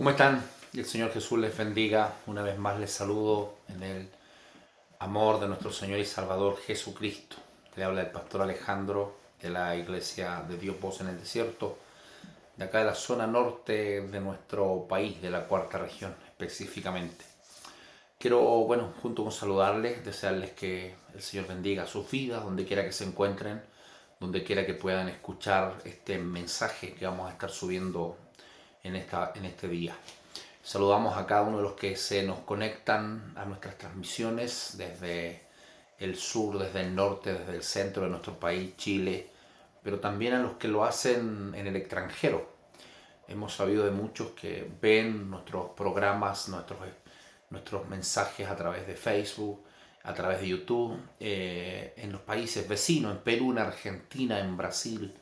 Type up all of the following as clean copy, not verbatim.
¿Cómo están? El Señor Jesús les bendiga. Una vez más les saludo en el amor de nuestro Señor y Salvador Jesucristo. Le habla el pastor Alejandro de la Iglesia de Dios Voz en el Desierto, de acá de la zona norte de nuestro país, de la cuarta región específicamente. Quiero, junto con saludarles, desearles que el Señor bendiga sus vidas, donde quiera que se encuentren, donde quiera que puedan escuchar este mensaje que vamos a estar subiendo en este día. Saludamos a cada uno de los que se nos conectan a nuestras transmisiones desde el sur, desde el norte, desde el centro de nuestro país, Chile, pero también a los que lo hacen en el extranjero. Hemos sabido de muchos que ven nuestros programas, nuestros mensajes a través de Facebook, a través de YouTube, en los países vecinos, en Perú, en Argentina, en Brasil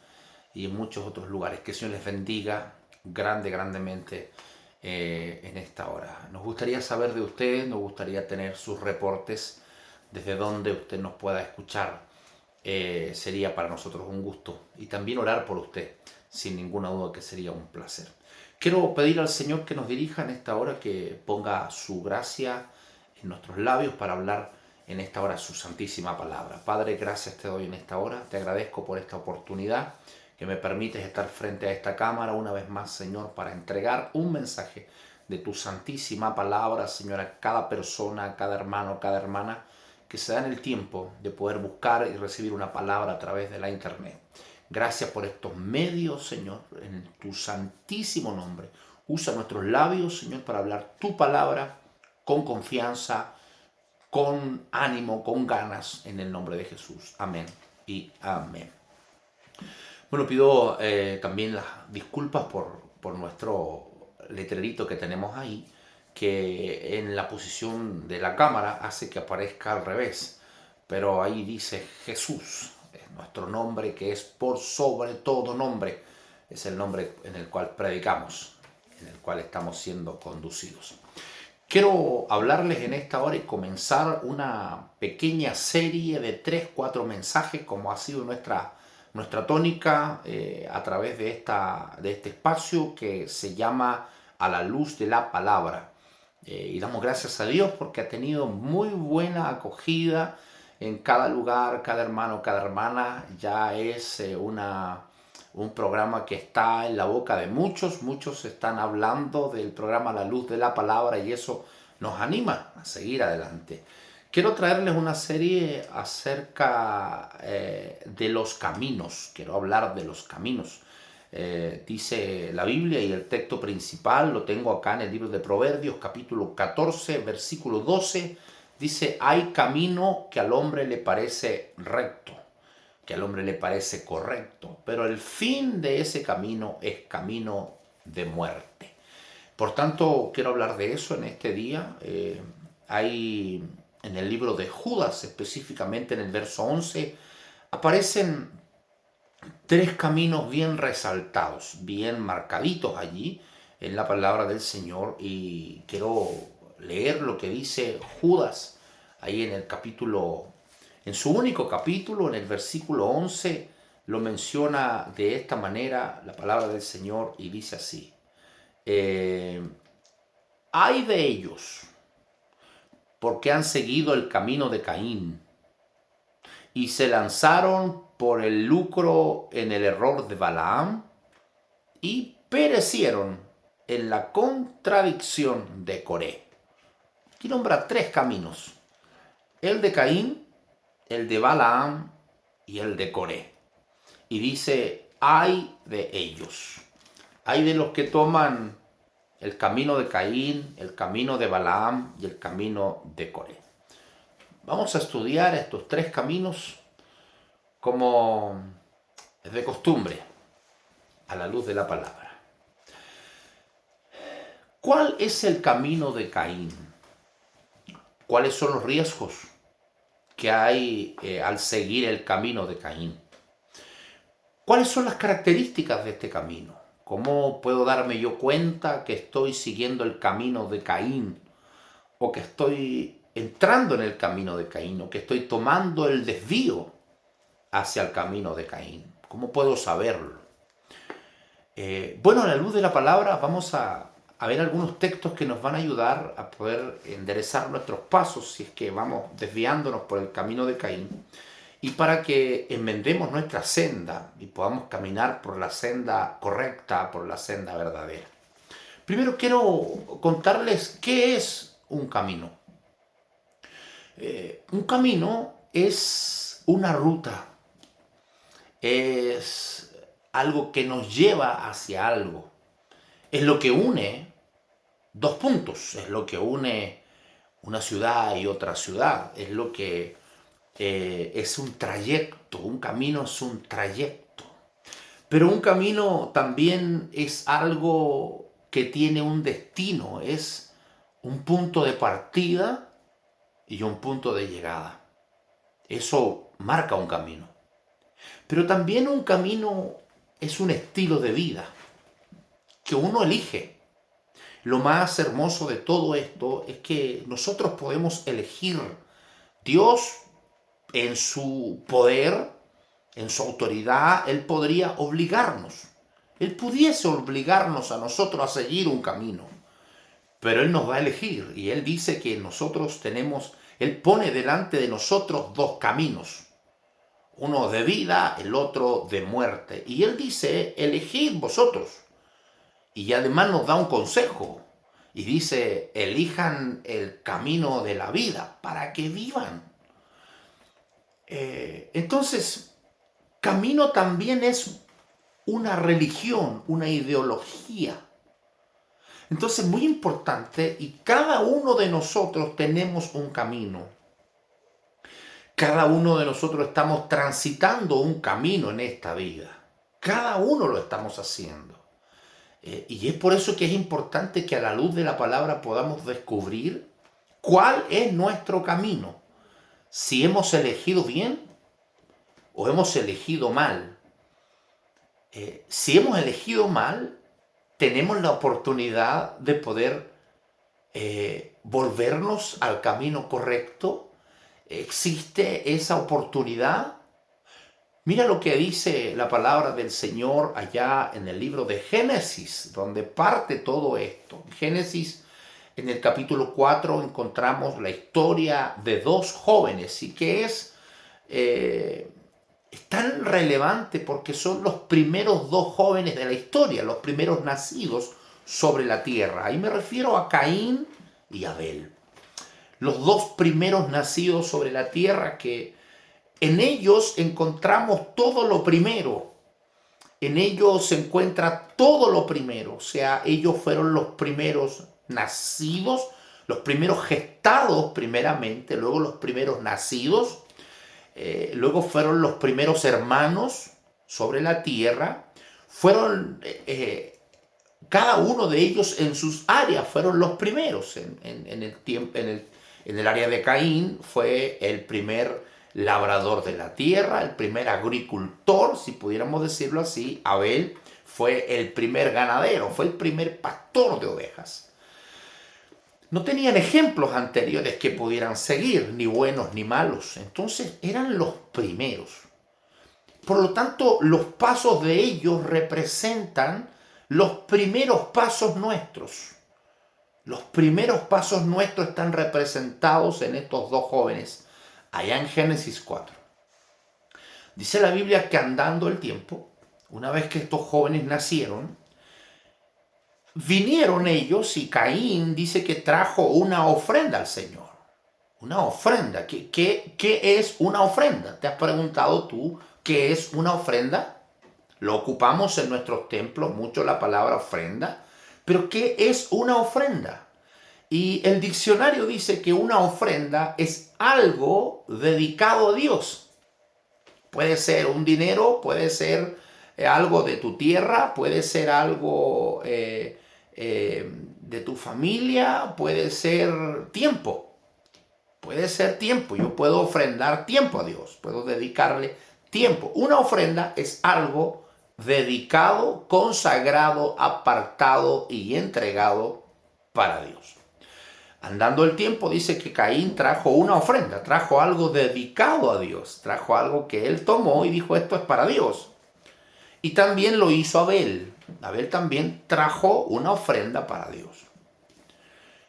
y en muchos otros lugares. Que el Señor les bendiga grandemente en esta hora. Nos gustaría saber de usted, nos gustaría tener sus reportes desde donde usted nos pueda escuchar. Sería para nosotros un gusto y también orar por usted, sin ninguna duda que sería un placer. Quiero pedir al Señor que nos dirija en esta hora, que ponga su gracia en nuestros labios para hablar en esta hora su santísima palabra. Padre, gracias te doy en esta hora, te agradezco por esta oportunidad que me permites estar frente a esta cámara una vez más, Señor, para entregar un mensaje de tu santísima palabra, Señor, a cada persona, a cada hermano, a cada hermana que se dan el tiempo de poder buscar y recibir una palabra a través de la internet. Gracias por estos medios, Señor, en tu santísimo nombre. Usa nuestros labios, Señor, para hablar tu palabra con confianza, con ánimo, con ganas, en el nombre de Jesús. Amén y amén. Bueno, pido también las disculpas por nuestro letrerito que tenemos ahí, que en la posición de la cámara hace que aparezca al revés, pero ahí dice Jesús, es nuestro nombre, que es por sobre todo nombre, es el nombre en el cual predicamos, en el cual estamos siendo conducidos. Quiero hablarles en esta hora y comenzar una pequeña serie de 3-4 mensajes, como ha sido nuestra tónica a través de este espacio que se llama A la Luz de la Palabra. Y damos gracias a Dios porque ha tenido muy buena acogida en cada lugar, cada hermano, cada hermana. Ya es un programa que está en la boca de muchos están hablando del programa La Luz de la Palabra y eso nos anima a seguir adelante. Quiero traerles una serie acerca de los caminos. Quiero hablar de los caminos. Dice la Biblia, y el texto principal lo tengo acá en el libro de Proverbios, capítulo 14, versículo 12. Dice, hay camino que al hombre le parece recto, que al hombre le parece correcto, pero el fin de ese camino es camino de muerte. Por tanto, quiero hablar de eso en este día. Hay en el libro de Judas, específicamente en el verso 11, aparecen 3 caminos bien resaltados, bien marcaditos allí en la palabra del Señor, y quiero leer lo que dice Judas ahí en su único capítulo, en el versículo 11, lo menciona de esta manera la palabra del Señor y dice así: hay de ellos porque han seguido el camino de Caín y se lanzaron por el lucro en el error de Balaam y perecieron en la contradicción de Coré. Aquí nombra 3 caminos: el de Caín, el de Balaam y el de Coré. Y dice, hay de ellos. Hay de los que toman el camino de Caín, el camino de Balaam y el camino de Coré. Vamos a estudiar estos 3 caminos como es de costumbre, a la luz de la palabra. ¿Cuál es el camino de Caín? ¿Cuáles son los riesgos que hay al seguir el camino de Caín? ¿Cuáles son las características de este camino? ¿Cómo puedo darme yo cuenta que estoy siguiendo el camino de Caín, o que estoy entrando en el camino de Caín, o que estoy tomando el desvío hacia el camino de Caín? ¿Cómo puedo saberlo? A la luz de la palabra vamos a a ver algunos textos que nos van a ayudar a poder enderezar nuestros pasos si es que vamos desviándonos por el camino de Caín y para que enmendemos nuestra senda y podamos caminar por la senda correcta, por la senda verdadera. Primero quiero contarles qué es un camino. Un camino es una ruta, es algo que nos lleva hacia algo. Es lo que une dos puntos, es lo que une una ciudad y otra ciudad, es lo que es un trayecto, un camino es un trayecto. Pero un camino también es algo que tiene un destino, es un punto de partida y un punto de llegada. Eso marca un camino. Pero también un camino es un estilo de vida que uno elige. Lo más hermoso de todo esto es que nosotros podemos elegir. Dios, en su poder, en su autoridad, Él podría obligarnos. Él pudiese obligarnos a nosotros a seguir un camino. Pero Él nos va a elegir y Él dice que nosotros tenemos, Él pone delante de nosotros dos caminos. Uno de vida, el otro de muerte. Y Él dice, elegid vosotros. Y además nos da un consejo. Y dice, elijan el camino de la vida para que vivan. Entonces, camino también es una religión, una ideología. Entonces, muy importante, y cada uno de nosotros tenemos un camino. Cada uno de nosotros estamos transitando un camino en esta vida. Cada uno lo estamos haciendo. Y es por eso que es importante que a la luz de la palabra podamos descubrir cuál es nuestro camino. Si hemos elegido bien o hemos elegido mal. Si hemos elegido mal, tenemos la oportunidad de poder volvernos al camino correcto. ¿Existe esa oportunidad? Mira lo que dice la palabra del Señor allá en el libro de Génesis, donde parte todo esto. En Génesis, en el capítulo 4, encontramos la historia de dos jóvenes y que es tan relevante porque son los primeros dos jóvenes de la historia, los primeros nacidos sobre la tierra. Ahí me refiero a Caín y Abel. Los dos primeros nacidos sobre la tierra que en ellos encontramos todo lo primero. En ellos se encuentra todo lo primero. O sea, ellos fueron los primeros nacidos, los primeros gestados primeramente, luego los primeros nacidos, luego fueron los primeros hermanos sobre la tierra. Fueron, cada uno de ellos en sus áreas fueron los primeros. En el área de Caín fue el primer labrador de la tierra, el primer agricultor, si pudiéramos decirlo así. Abel fue el primer ganadero, fue el primer pastor de ovejas. No tenían ejemplos anteriores que pudieran seguir, ni buenos ni malos. Entonces eran los primeros. Por lo tanto, los pasos de ellos representan los primeros pasos nuestros. Los primeros pasos nuestros están representados en estos dos jóvenes, allá en Génesis 4. Dice la Biblia que andando el tiempo, una vez que estos jóvenes nacieron, vinieron ellos y Caín dice que trajo una ofrenda al Señor. Una ofrenda. ¿Qué es una ofrenda? ¿Te has preguntado tú qué es una ofrenda? Lo ocupamos en nuestros templos mucho la palabra ofrenda. Pero ¿qué es una ofrenda? Y el diccionario dice que una ofrenda es algo dedicado a Dios. Puede ser un dinero, puede ser algo de tu tierra, puede ser algo de tu familia, puede ser tiempo. Puede ser tiempo. Yo puedo ofrendar tiempo a Dios, puedo dedicarle tiempo. Una ofrenda es algo dedicado, consagrado, apartado y entregado para Dios. Andando el tiempo dice que Caín trajo una ofrenda, trajo algo dedicado a Dios, trajo algo que él tomó y dijo esto es para Dios. Y también lo hizo Abel. Abel también trajo una ofrenda para Dios.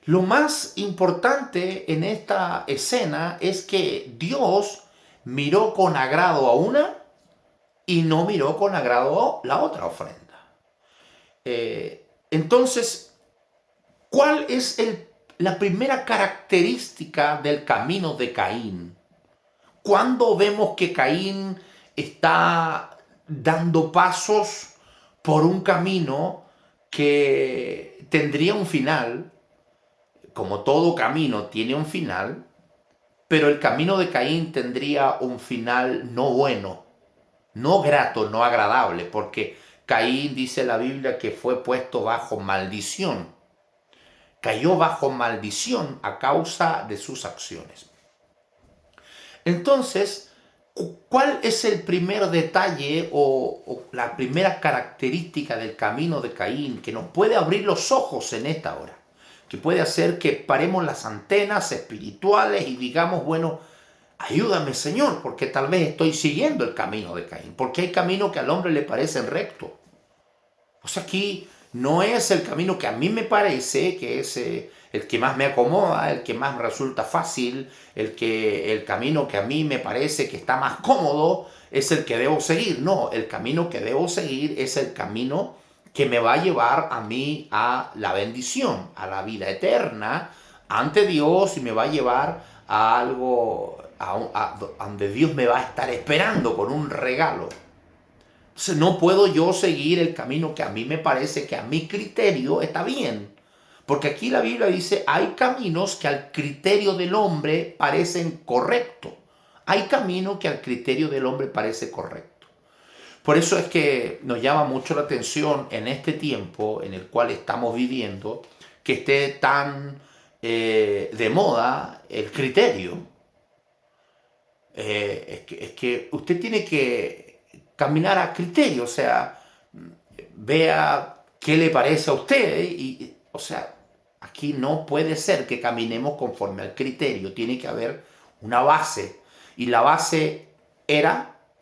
Lo más importante en esta escena es que Dios miró con agrado a una y no miró con agrado la otra ofrenda. Entonces, ¿cuál es la primera característica del camino de Caín? Cuando vemos que Caín está dando pasos por un camino que tendría un final, como todo camino tiene un final, pero el camino de Caín tendría un final no bueno, no grato, no agradable, porque Caín, dice la Biblia, que fue puesto bajo maldición. Cayó bajo maldición a causa de sus acciones. Entonces, ¿cuál es el primer detalle o la primera característica del camino de Caín que nos puede abrir los ojos en esta hora? Que puede hacer que paremos las antenas espirituales y digamos, bueno, ayúdame, Señor, porque tal vez estoy siguiendo el camino de Caín, porque hay caminos que al hombre le parecen rectos. Pues aquí no es el camino que a mí me parece, que es el que más me acomoda, el que más me resulta fácil, el camino que a mí me parece que está más cómodo, es el que debo seguir. No, el camino que debo seguir es el camino que me va a llevar a mí a la bendición, a la vida eterna ante Dios, y me va a llevar a algo a donde Dios me va a estar esperando con un regalo. Entonces no puedo yo seguir el camino que a mí me parece que a mi criterio está bien. Porque aquí la Biblia dice, hay caminos que al criterio del hombre parecen correctos. Hay caminos que al criterio del hombre parece correcto. Por eso es que nos llama mucho la atención en este tiempo en el cual estamos viviendo, que esté tan de moda el criterio. Es que usted tiene que caminar a criterio, o sea, vea qué le parece a usted o sea, aquí no puede ser que caminemos conforme al criterio, tiene que haber una base, y la base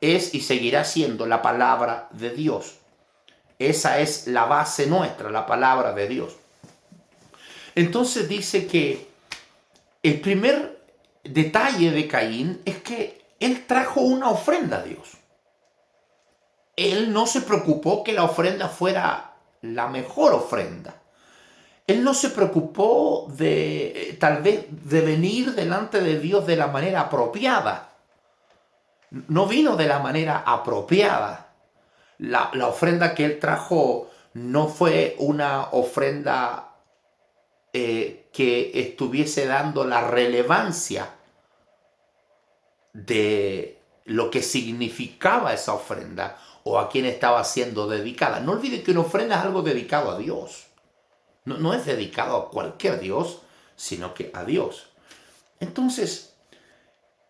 es y seguirá siendo la palabra de Dios. Esa es la base nuestra, la palabra de Dios. Entonces dice que el primer detalle de Caín es que él trajo una ofrenda a Dios. Él no se preocupó que la ofrenda fuera la mejor ofrenda. Él no se preocupó de tal vez de venir delante de Dios de la manera apropiada. No vino de la manera apropiada. La ofrenda que él trajo no fue una ofrenda que estuviese dando la relevancia de lo que significaba esa ofrenda o a quién estaba siendo dedicada. No olvide que una ofrenda es algo dedicado a Dios. No es dedicado a cualquier Dios, sino que a Dios. Entonces,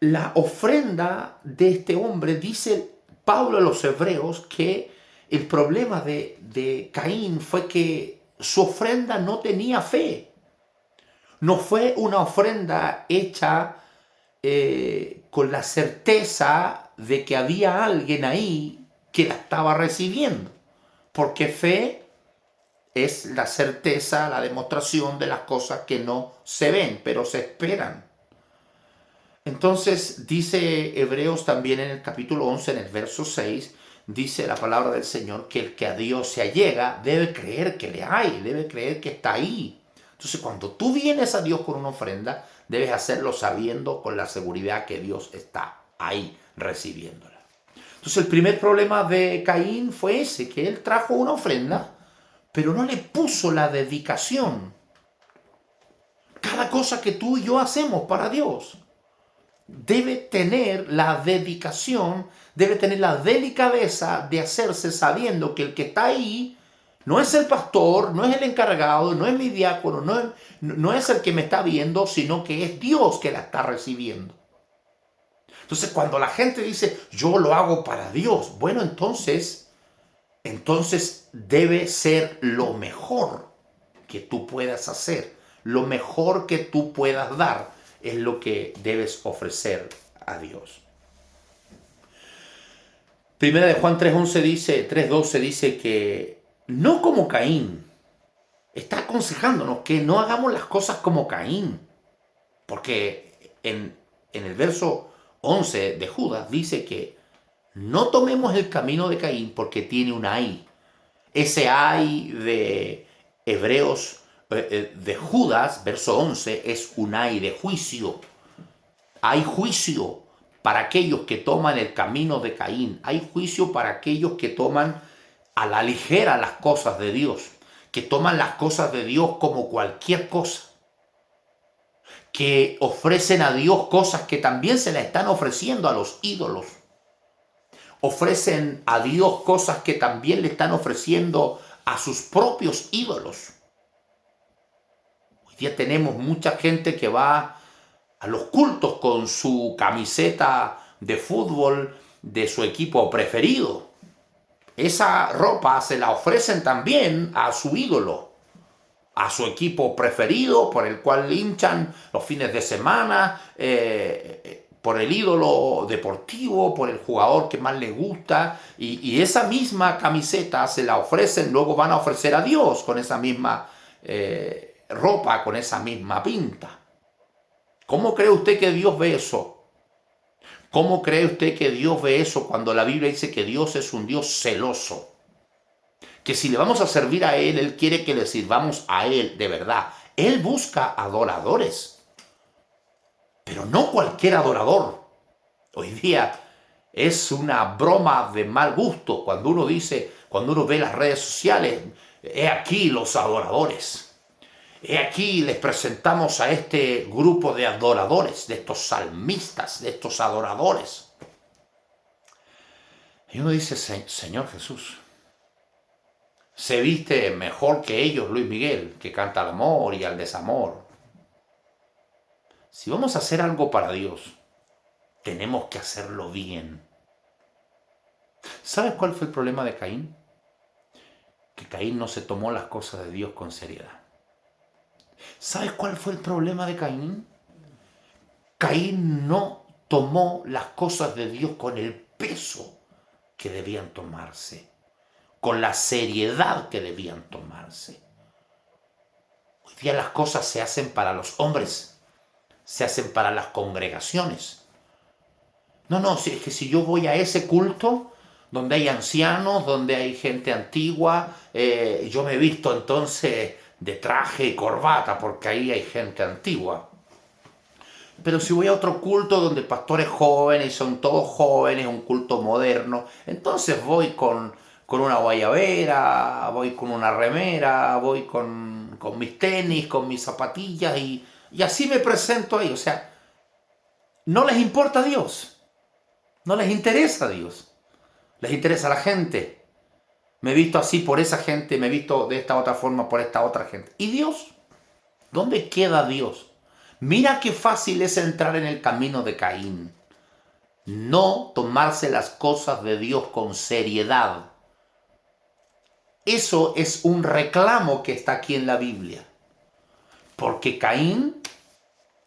la ofrenda de este hombre, dice Pablo a los hebreos, que el problema de Caín fue que su ofrenda no tenía fe. No fue una ofrenda hecha con la certeza de que había alguien ahí que la estaba recibiendo. Porque fe es la certeza, la demostración de las cosas que no se ven, pero se esperan. Entonces dice Hebreos también en el capítulo 11, en el verso 6, dice la palabra del Señor que el que a Dios se allega debe creer que le hay, debe creer que está ahí. Entonces cuando tú vienes a Dios con una ofrenda, debes hacerlo sabiendo con la seguridad que Dios está ahí recibiéndola. Entonces el primer problema de Caín fue ese, que él trajo una ofrenda, pero no le puso la dedicación. Cada cosa que tú y yo hacemos para Dios debe tener la dedicación, debe tener la delicadeza de hacerse sabiendo que el que está ahí no es el pastor, no es el encargado, no es mi diácono, no es el que me está viendo, sino que es Dios que la está recibiendo. Entonces, cuando la gente dice, yo lo hago para Dios, bueno, entonces debe ser lo mejor que tú puedas hacer, lo mejor que tú puedas dar es lo que debes ofrecer a Dios. Primera de Juan 3:11 dice, 3:12 dice que no como Caín. Está aconsejándonos que no hagamos las cosas como Caín. Porque en el verso 11 de Judas dice que no tomemos el camino de Caín porque tiene un ay. Ese ay de Hebreos, de Judas, verso 11, es un ay de juicio. Hay juicio para aquellos que toman el camino de Caín. Hay juicio para aquellos que toman a la ligera las cosas de Dios, que toman las cosas de Dios como cualquier cosa, que ofrecen a Dios cosas que también se le están ofreciendo a los ídolos. Ofrecen a Dios cosas que también le están ofreciendo a sus propios ídolos. Hoy día tenemos mucha gente que va a los cultos con su camiseta de fútbol de su equipo preferido. Esa ropa se la ofrecen también a su ídolo, a su equipo preferido por el cual hinchan los fines de semana, por el ídolo deportivo, por el jugador que más les gusta, y esa misma camiseta se la ofrecen, luego van a ofrecer a Dios con esa misma ropa, con esa misma pinta. ¿Cómo cree usted que Dios ve eso? ¿Cómo cree usted que Dios ve eso cuando la Biblia dice que Dios es un Dios celoso? Que si le vamos a servir a Él quiere que le sirvamos a Él de verdad. Él busca adoradores, pero no cualquier adorador. Hoy día es una broma de mal gusto cuando uno dice, cuando uno ve las redes sociales, he aquí los adoradores. He aquí les presentamos a este grupo de adoradores, de estos salmistas, de estos adoradores. Y uno dice, Señor Jesús, se viste mejor que ellos Luis Miguel, que canta al amor y al desamor. Si vamos a hacer algo para Dios, tenemos que hacerlo bien. ¿Sabes cuál fue el problema de Caín? Que Caín no se tomó las cosas de Dios con seriedad. ¿Sabes cuál fue el problema de Caín? Caín no tomó las cosas de Dios con el peso que debían tomarse, con la seriedad que debían tomarse. Hoy día las cosas se hacen para los hombres, se hacen para las congregaciones. No, es que si yo voy a ese culto donde hay ancianos, donde hay gente antigua, yo me he visto entonces de traje y corbata porque ahí hay gente antigua. Pero si voy a otro culto donde pastores jóvenes, son todos jóvenes, un culto moderno, entonces voy con una guayabera, voy con una remera, voy con mis tenis, con mis zapatillas y así me presento ahí. O sea, no les importa a Dios, no les interesa a Dios, les interesa a la gente. Me he visto así por esa gente, me he visto de esta otra forma por esta otra gente. ¿Y Dios? ¿Dónde queda Dios? Mira qué fácil es entrar en el camino de Caín. No tomarse las cosas de Dios con seriedad. Eso es un reclamo que está aquí en la Biblia. Porque Caín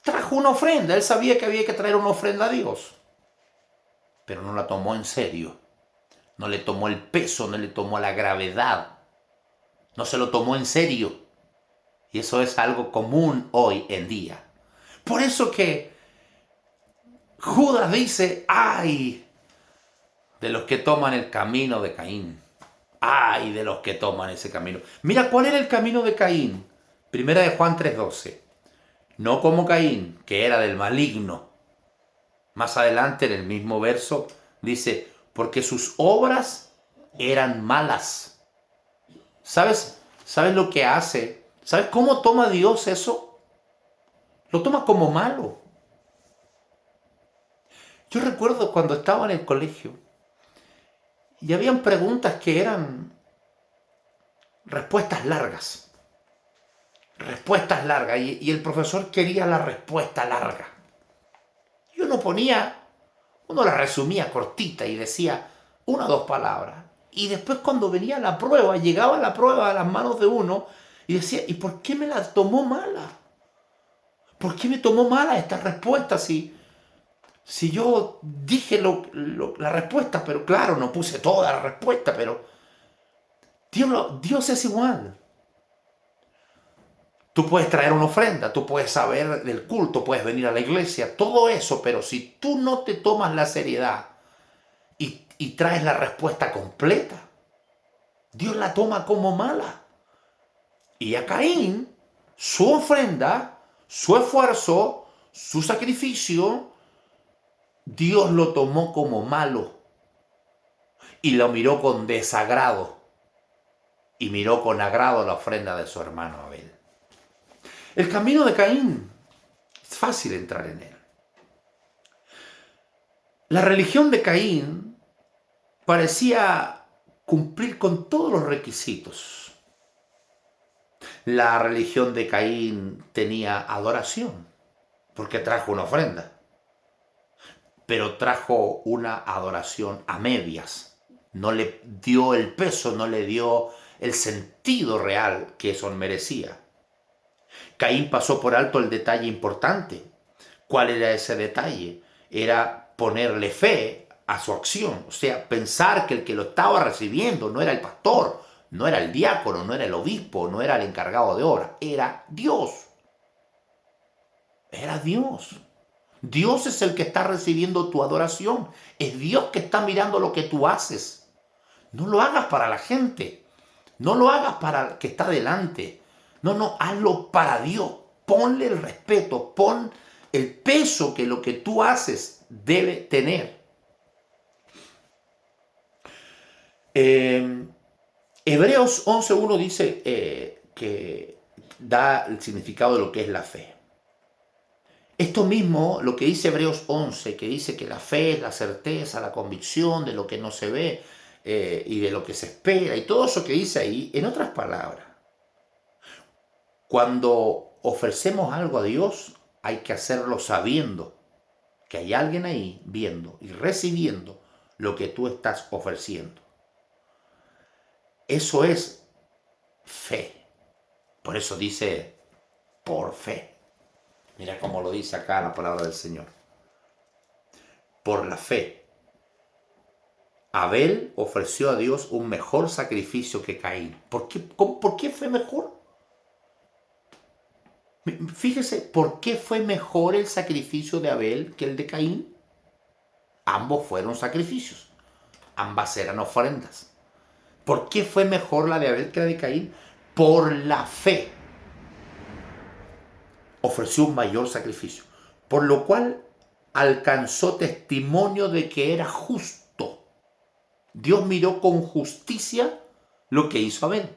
trajo una ofrenda. Él sabía que había que traer una ofrenda a Dios. Pero no la tomó en serio. No le tomó el peso, no le tomó la gravedad. No se lo tomó en serio. Y eso es algo común hoy en día. Por eso que Judas dice, ¡ay! De los que toman el camino de Caín. ¡Ay! De los que toman ese camino. Mira, ¿cuál era el camino de Caín? Primera de Juan 3:12. No como Caín, que era del maligno. Más adelante, en el mismo verso, dice, porque sus obras eran malas. ¿Sabes lo que hace? ¿Sabes cómo toma Dios eso? Lo toma como malo. Yo recuerdo cuando estaba en el colegio y habían preguntas que eran respuestas largas. Respuestas largas. Y el profesor quería la respuesta larga. Y uno la resumía cortita y decía una o dos palabras. Y después cuando venía la prueba, llegaba la prueba a las manos de uno y decía, ¿y por qué me la tomó mala? ¿Por qué me tomó mala esta respuesta si yo dije la respuesta? Pero claro, no puse toda la respuesta, pero Dios es igual. Tú puedes traer una ofrenda, tú puedes saber del culto, puedes venir a la iglesia, todo eso, pero si tú no te tomas la seriedad y traes la respuesta completa, Dios la toma como mala. Y a Caín, su ofrenda, su esfuerzo, su sacrificio, Dios lo tomó como malo y lo miró con desagrado y miró con agrado la ofrenda de su hermano Abel. El camino de Caín es fácil entrar en él. La religión de Caín parecía cumplir con todos los requisitos. La religión de Caín tenía adoración, porque trajo una ofrenda, pero trajo una adoración a medias. No le dio el peso, no le dio el sentido real que eso merecía. Caín pasó por alto el detalle importante. ¿Cuál era ese detalle? Era ponerle fe a su acción, o sea, pensar que el que lo estaba recibiendo no era el pastor, no era el diácono, no era el obispo, no era el encargado de obra, era Dios. Era Dios. Dios es el que está recibiendo tu adoración. Es Dios que está mirando lo que tú haces. No lo hagas para la gente. No lo hagas para el que está delante. No, hazlo para Dios. Ponle el respeto, pon el peso que lo que tú haces debe tener. Hebreos 11.1 dice que da el significado de lo que es la fe. Esto mismo, lo que dice Hebreos 11, que dice que la fe es la certeza, la convicción de lo que no se ve y de lo que se espera, y todo eso que dice ahí, en otras palabras, cuando ofrecemos algo a Dios, hay que hacerlo sabiendo que hay alguien ahí viendo y recibiendo lo que tú estás ofreciendo. Eso es fe. Por eso dice, por fe. Mira cómo lo dice acá la palabra del Señor. Por la fe. Abel ofreció a Dios un mejor sacrificio que Caín. ¿Por qué fue mejor? Fíjese, ¿por qué fue mejor el sacrificio de Abel que el de Caín? Ambos fueron sacrificios. Ambas eran ofrendas. ¿Por qué fue mejor la de Abel que la de Caín? Por la fe. Ofreció un mayor sacrificio, por lo cual alcanzó testimonio de que era justo. Dios miró con justicia lo que hizo Abel,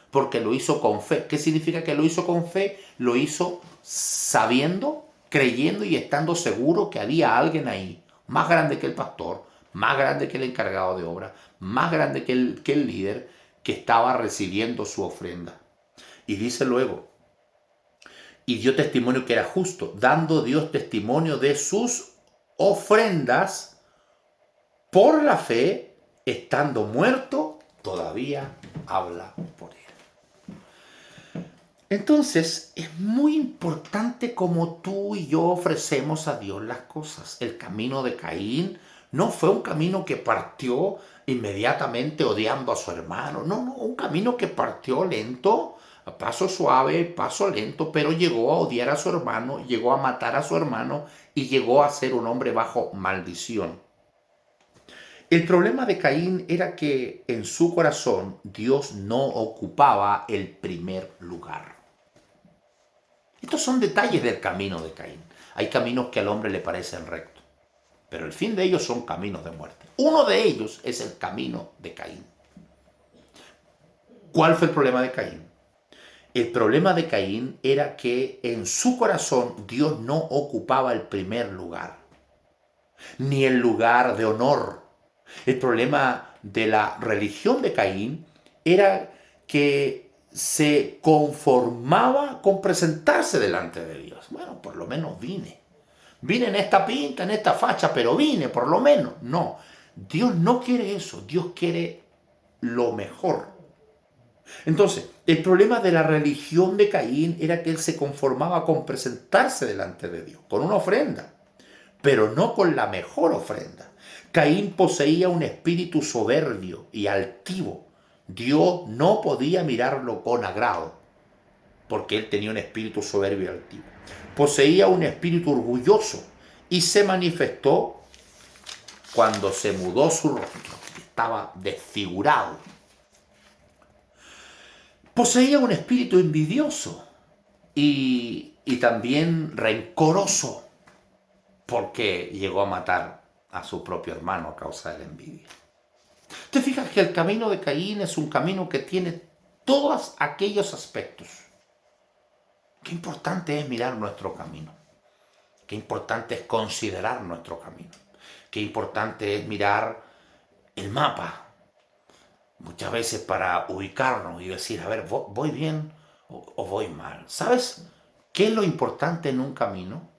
porque lo hizo con fe. ¿Qué significa que lo hizo con fe? Lo hizo sabiendo, creyendo y estando seguro que había alguien ahí, más grande que el pastor, más grande que el encargado de obra, más grande que el líder, que estaba recibiendo su ofrenda. Y dice luego, y dio testimonio que era justo, dando Dios testimonio de sus ofrendas por la fe, estando muerto, todavía habla por él. Entonces, es muy importante cómo tú y yo ofrecemos a Dios las cosas. El camino de Caín no fue un camino que partió inmediatamente odiando a su hermano. No, un camino que partió lento, a paso suave, paso lento, pero llegó a odiar a su hermano, llegó a matar a su hermano y llegó a ser un hombre bajo maldición. El problema de Caín era que en su corazón Dios no ocupaba el primer lugar. Estos son detalles del camino de Caín. Hay caminos que al hombre le parecen rectos, pero el fin de ellos son caminos de muerte. Uno de ellos es el camino de Caín. ¿Cuál fue el problema de Caín? El problema de Caín era que en su corazón Dios no ocupaba el primer lugar, ni el lugar de honor. El problema de la religión de Caín era que se conformaba con presentarse delante de Dios. Bueno, por lo menos vine. Vine en esta pinta, en esta facha, pero vine, por lo menos. No, Dios no quiere eso. Dios quiere lo mejor. Entonces, el problema de la religión de Caín era que él se conformaba con presentarse delante de Dios, con una ofrenda, pero no con la mejor ofrenda. Caín poseía un espíritu soberbio y altivo Dios no podía mirarlo con agrado, porque él tenía un espíritu soberbio y altivo. Poseía un espíritu orgulloso y se manifestó cuando se mudó su rostro. Estaba desfigurado. Poseía un espíritu envidioso y también rencoroso, porque llegó a matar a su propio hermano a causa de la envidia. Te fijas que el camino de Caín es un camino que tiene todos aquellos aspectos. Qué importante es mirar nuestro camino. Qué importante es considerar nuestro camino. Qué importante es mirar el mapa. Muchas veces para ubicarnos y decir, a ver, ¿voy bien o voy mal? ¿Sabes qué es lo importante en un camino?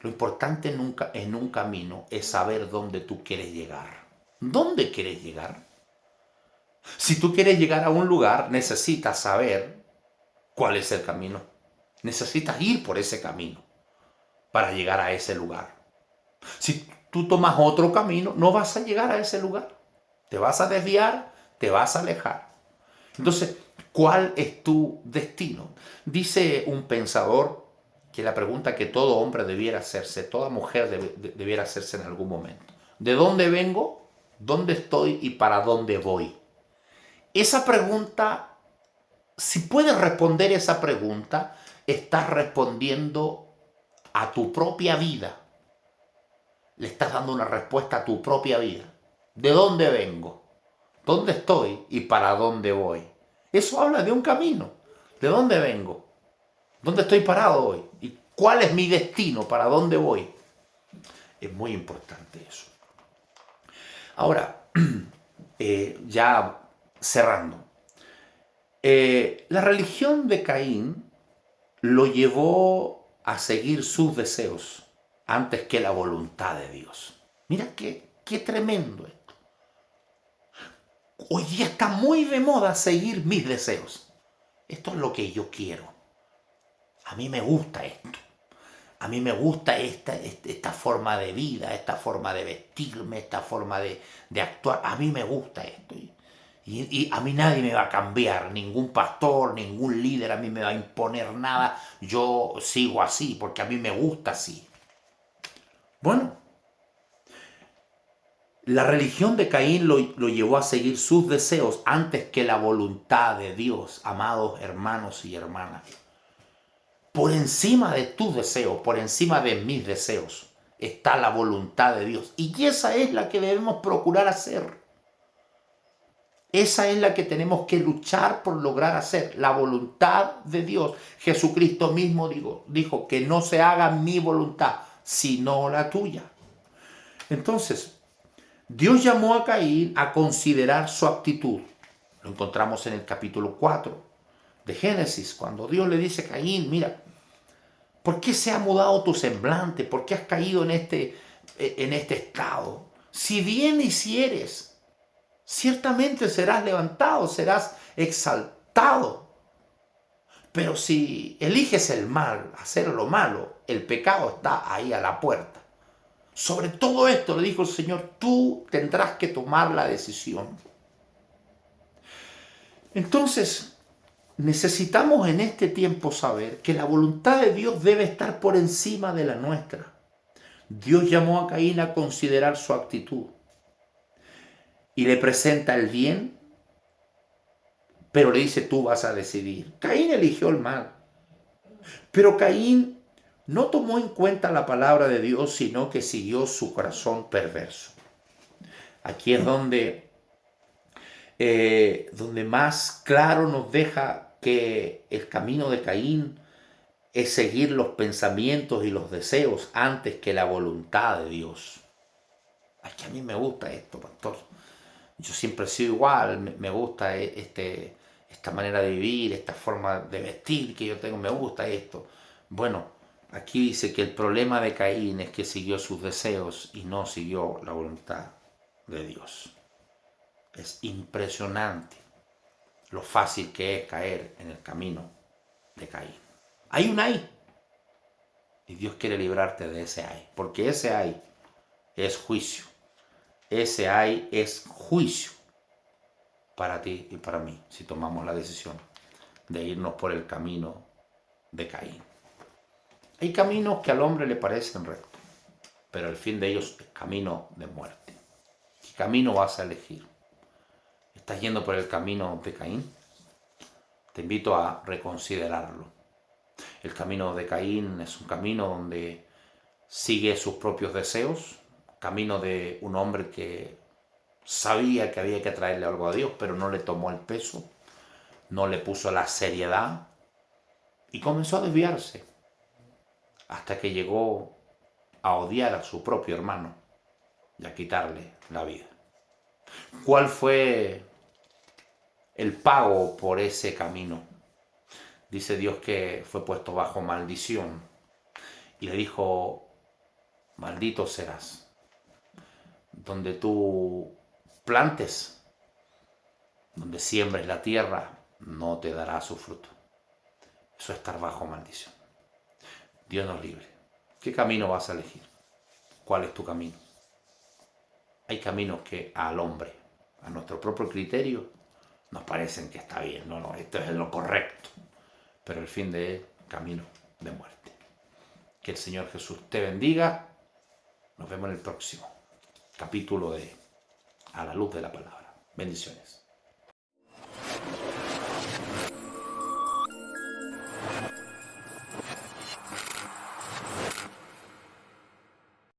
Lo importante en un camino es saber dónde tú quieres llegar. ¿Dónde quieres llegar? Si tú quieres llegar a un lugar, necesitas saber cuál es el camino. Necesitas ir por ese camino para llegar a ese lugar. Si tú tomas otro camino, no vas a llegar a ese lugar. Te vas a desviar, te vas a alejar. Entonces, ¿cuál es tu destino? Dice un pensador que la pregunta que todo hombre debiera hacerse, toda mujer debiera hacerse en algún momento. ¿De dónde vengo? ¿Dónde estoy y para dónde voy? Esa pregunta, si puedes responder esa pregunta, estás respondiendo a tu propia vida. Le estás dando una respuesta a tu propia vida. ¿De dónde vengo? ¿Dónde estoy y para dónde voy? Eso habla de un camino. ¿De dónde vengo? ¿Dónde estoy parado hoy? ¿Y cuál es mi destino? ¿Para dónde voy? Es muy importante eso. Ahora, ya cerrando. La religión de Caín lo llevó a seguir sus deseos antes que la voluntad de Dios. Mira qué tremendo esto. Hoy día está muy de moda seguir mis deseos. Esto es lo que yo quiero. A mí me gusta esto. A mí me gusta esta forma de vida, esta forma de vestirme, esta forma de actuar. A mí me gusta esto. Y a mí nadie me va a cambiar, ningún pastor, ningún líder a mí me va a imponer nada. Yo sigo así porque a mí me gusta así. Bueno, la religión de Caín lo llevó a seguir sus deseos antes que la voluntad de Dios, amados hermanos y hermanas. Por encima de tus deseos, por encima de mis deseos, está la voluntad de Dios. Y esa es la que debemos procurar hacer. Esa es la que tenemos que luchar por lograr hacer, la voluntad de Dios. Jesucristo mismo dijo que no se haga mi voluntad, sino la tuya. Entonces, Dios llamó a Caín a considerar su actitud. Lo encontramos en el capítulo 4 de Génesis, cuando Dios le dice a Caín, mira, ¿por qué se ha mudado tu semblante? ¿Por qué has caído en este estado? Si bien hicieres, ciertamente serás levantado, serás exaltado. Pero si eliges el mal, hacer lo malo, el pecado está ahí a la puerta. Sobre todo esto le dijo el Señor, tú tendrás que tomar la decisión. Entonces, necesitamos en este tiempo saber que la voluntad de Dios debe estar por encima de la nuestra. Dios llamó a Caín a considerar su actitud y le presenta el bien, pero le dice, tú vas a decidir. Caín eligió el mal, pero Caín no tomó en cuenta la palabra de Dios, sino que siguió su corazón perverso. Aquí es donde más claro nos deja que el camino de Caín es seguir los pensamientos y los deseos antes que la voluntad de Dios. Es que a mí me gusta esto, pastor. Yo siempre he sido igual, me gusta esta manera de vivir, esta forma de vestir que yo tengo, me gusta esto. Bueno, aquí dice que el problema de Caín es que siguió sus deseos y no siguió la voluntad de Dios. Es impresionante lo fácil que es caer en el camino de Caín. Hay un ay, y Dios quiere librarte de ese ay, porque ese ay es juicio. Ese ay es juicio. para ti y para mí si tomamos la decisión de irnos por el camino de Caín. Hay caminos que al hombre le parecen rectos, pero el fin de ellos es camino de muerte. ¿Qué camino vas a elegir? ¿Estás yendo por el camino de Caín? Te invito a reconsiderarlo. El camino de Caín es un camino donde sigue sus propios deseos, camino de un hombre que sabía que había que traerle algo a Dios, pero no le tomó el peso, no le puso la seriedad y comenzó a desviarse hasta que llegó a odiar a su propio hermano y a quitarle la vida. ¿Cuál fue el pago por ese camino? Dice Dios que fue puesto bajo maldición y le dijo: maldito serás. Donde tú plantes, donde siembres la tierra, no te dará su fruto. Eso es estar bajo maldición. Dios nos libre. ¿Qué camino vas a elegir? ¿Cuál es tu camino? Hay caminos que al hombre, a nuestro propio criterio, nos parecen que está bien. No, esto es lo correcto. Pero el fin de él, camino de muerte. Que el Señor Jesús te bendiga. Nos vemos en el próximo capítulo de A la luz de la palabra. Bendiciones.